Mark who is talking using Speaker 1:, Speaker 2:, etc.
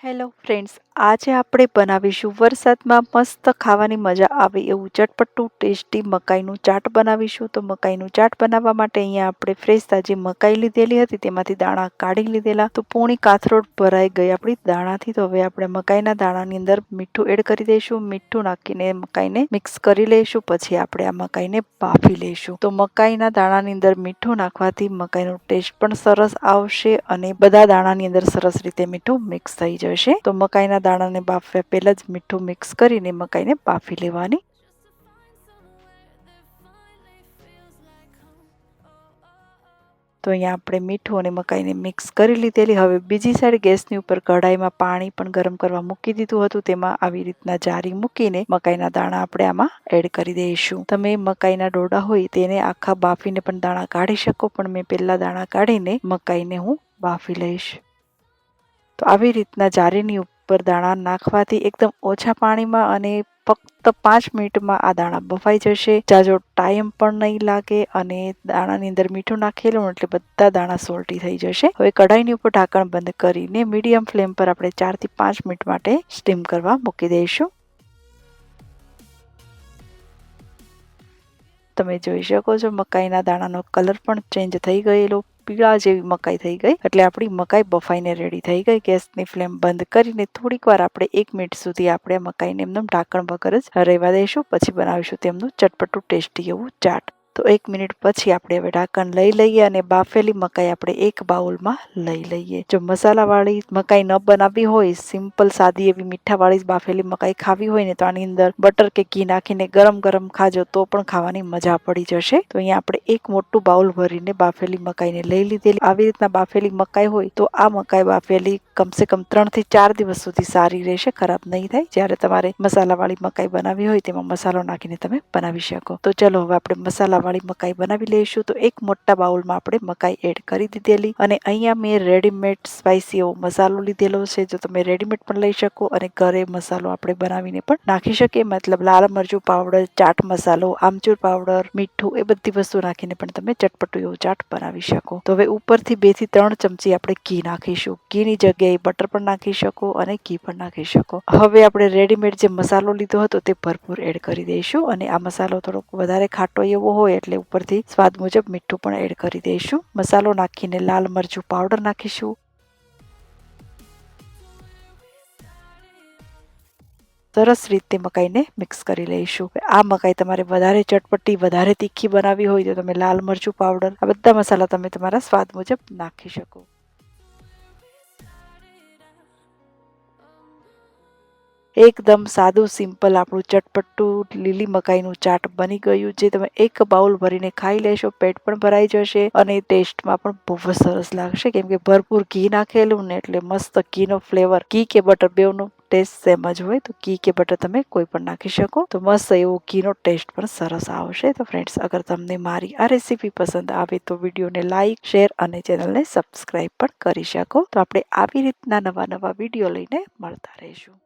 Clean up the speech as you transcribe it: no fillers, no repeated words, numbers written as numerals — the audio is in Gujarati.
Speaker 1: હેલો ફ્રેન્ડ્સ, આજે આપણે બનાવીશું વરસાદમાં મસ્ત ખાવાની મજા આવે એવું ચટપટું ટેસ્ટી મકાઈનું ચાટ બનાવીશું. તો મકાઈનું ચાટ બનાવવા માટે અહીંયા આપણે ફ્રેશ તાજી મકાઈ લીધેલી હતી, તેમાંથી દાણા કાઢી લીધેલા. તો પૂણી કાથરોડ ભરાઈ ગઈ આપણી દાણાથી. તો હવે આપણે મકાઈના દાણાની અંદર મીઠું એડ કરી દઈશું. મીઠું નાખીને મકાઈને મિક્સ કરી લઈશું. પછી આપણે આ મકાઈને બાફી લઈશું. તો મકાઈના દાણાની અંદર મીઠું નાખવાથી મકાઈનો ટેસ્ટ પણ સરસ આવશે અને બધા દાણાની અંદર સરસ રીતે મીઠું મિક્સ થઈ જશે. તો મકાઈના દાણાને બાફ્યા પહેલા જ મીઠું મિક્સ કરીને મકાઈને બાફી લેવાની. તો અહીંયા આપણે મીઠું અને મકાઈને મિક્સ કરી લીધેલી. હવે બીજી સાઈડ ગેસની ઉપર કઢાઈમાં પાણી પણ ગરમ કરવા મૂકી દીધું હતું. તેમાં આવી રીતના જારી મૂકીને મકાઈના દાણા આપણે આમાં એડ કરી દઈશું. તમે મકાઈના ડોડા હોય તેને આખા બાફીને પણ દાણા કાઢી શકો, પણ મેં પહેલા દાણા કાઢીને મકાઈને હું બાફી લઈશ. તો આવી રીતના જારીની ઉપર દાણા નાખવાથી એકદમ ઓછા પાણીમાં અને ફક્ત 5 મિનિટમાં આ દાણા બફાઈ જશે. જાજો ટાઈમ પણ નહીં લાગે અને દાણાની અંદર મીઠું નાખેલું એટલે બધા દાણા સોલ્ટી થઈ જશે. હવે કઢાઈની ઉપર ઢાંકણ બંધ કરીને મીડિયમ ફ્લેમ પર આપણે 4 થી 5 મિનિટ માટે સ્ટીમ કરવા મૂકી દઈશું. તમે જોઈ શકો છો મકાઈના દાણાનો કલર પણ ચેન્જ થઈ ગયેલો, પીળા જેવી મકાઈ થઈ ગઈ. એટલે આપણી મકાઈ બફાઈને રેડી થઈ ગઈ. ગેસની ફ્લેમ બંધ કરીને થોડીક વાર આપણે 1 મિનિટ સુધી આપણે મકાઈને એમનેમ ઢાંકણ વગર જ રહેવા દઈશું. પછી બનાવીશું તેમનું ચટપટું ટેસ્ટી એવું ચાટ. તો 1 મિનિટ પછી આપણે હવે ઢાંકણ લઈ લઈએ અને બાફેલી મકાઈ આપણે એક બાઉલમાં લઈ લઈએ. જો મસાલાવાળી મકાઈ ન બનાવવી હોય, સિમ્પલ સાદી એવી મીઠાવાળી બાફેલી મકાઈ ખાવી હોય ને, તો આની અંદર બટર કે ઘી નાખીને ગરમ ગરમ ખાજો તો પણ ખાવાની મજા પડી જશે. તો અહીંયા આપણે એક મોટું બાઉલ ભરીને બાફેલી મકાઈને લઈ લીધેલી. આવી રીતના બાફેલી મકાઈ હોય તો આ મકાઈ બાફેલી કમસે કમ 3 થી 4 દિવસ સુધી સારી રહેશે, ખરાબ નહીં થાય. જ્યારે તમારે મસાલાવાળી મકાઈ બનાવવી હોય તેમાં મસાલો નાખીને તમે બનાવી શકો. તો ચલો હવે આપણે મસાલાવાળી મકાઈ બનાવી લઈશું. તો એક મોટા બાઉલમાં આપણે મકાઈ એડ કરી દીધેલી અને અહીંયા મેં રેડીમેડ સ્પાઇસી એવો મસાલો લીધેલો છે. જો તમે રેડીમેડ પણ લઈ શકો અને ઘરે મસાલો આપણે બનાવીને પણ નાખી શકીએ. મતલબ લાલ મરચું પાવડર, ચાટ મસાલો, આમચૂર પાવડર, મીઠું, એ બધી વસ્તુ નાખીને પણ તમે ચટપટું એવું ચાટ બનાવી શકો. તો હવે ઉપરથી 2 થી 3 ચમચી આપણે ઘી નાખીશું. ઘીની જગ્યાએ બટર પણ નાખી શકો અને ઘી પણ નાખી શકો. હવે આપણે રેડીમેડ જે મસાલો લીધો હતો તે ભરપૂર એડ કરી દઈશું અને આ મસાલો થોડોક વધારે ખાટો એવો હોય એટલે ઉપરથી સ્વાદ મુજબ મીઠું પણ એડ કરી દઈશું. મસાલો નાખીને લાલ મરચું પાવડર નાખીશું. સરસ રીતે મકાઈને મિક્સ કરી લઈશું. આ મકાઈ તમારે વધારે ચટપટી, વધારે તીખી બનાવવી હોય તો તમે લાલ મરચું પાવડર, આ બધા મસાલા તમે તમારા સ્વાદ મુજબ નાખી શકો. એકદમ સાદું સિમ્પલ આપણું ચટપટું લીલી મકાઈનું ચાટ બની ગયું. જે તમે એક બાઉલ ભરીને ખાઈ લેશો, પેટ પણ ભરાઈ જશે અને ટેસ્ટમાં પણ બહુ જ સરસ લાગશે. કેમ કે ભરપૂર ઘી નાખેલું ને એટલે મસ્ત ઘીનો ફ્લેવર, ઘી કે બટર બેવનો ટેસ્ટ સેમ જ હોય. તો ઘી કે બટર તમે કોઈ પણ નાખી શકો. તો મસ્ત એવો ઘીનો ટેસ્ટ પણ સરસ આવશે. તો ફ્રેન્ડ્સ, અગર તમને મારી આ રેસીપી પસંદ આવે તો વિડીયોને લાઈક, શેર અને ચેનલને સબસ્ક્રાઈબ પણ કરી શકો. તો આપણે આવી રીતના નવા નવા વિડીયો લઈને મળતા રહીશું.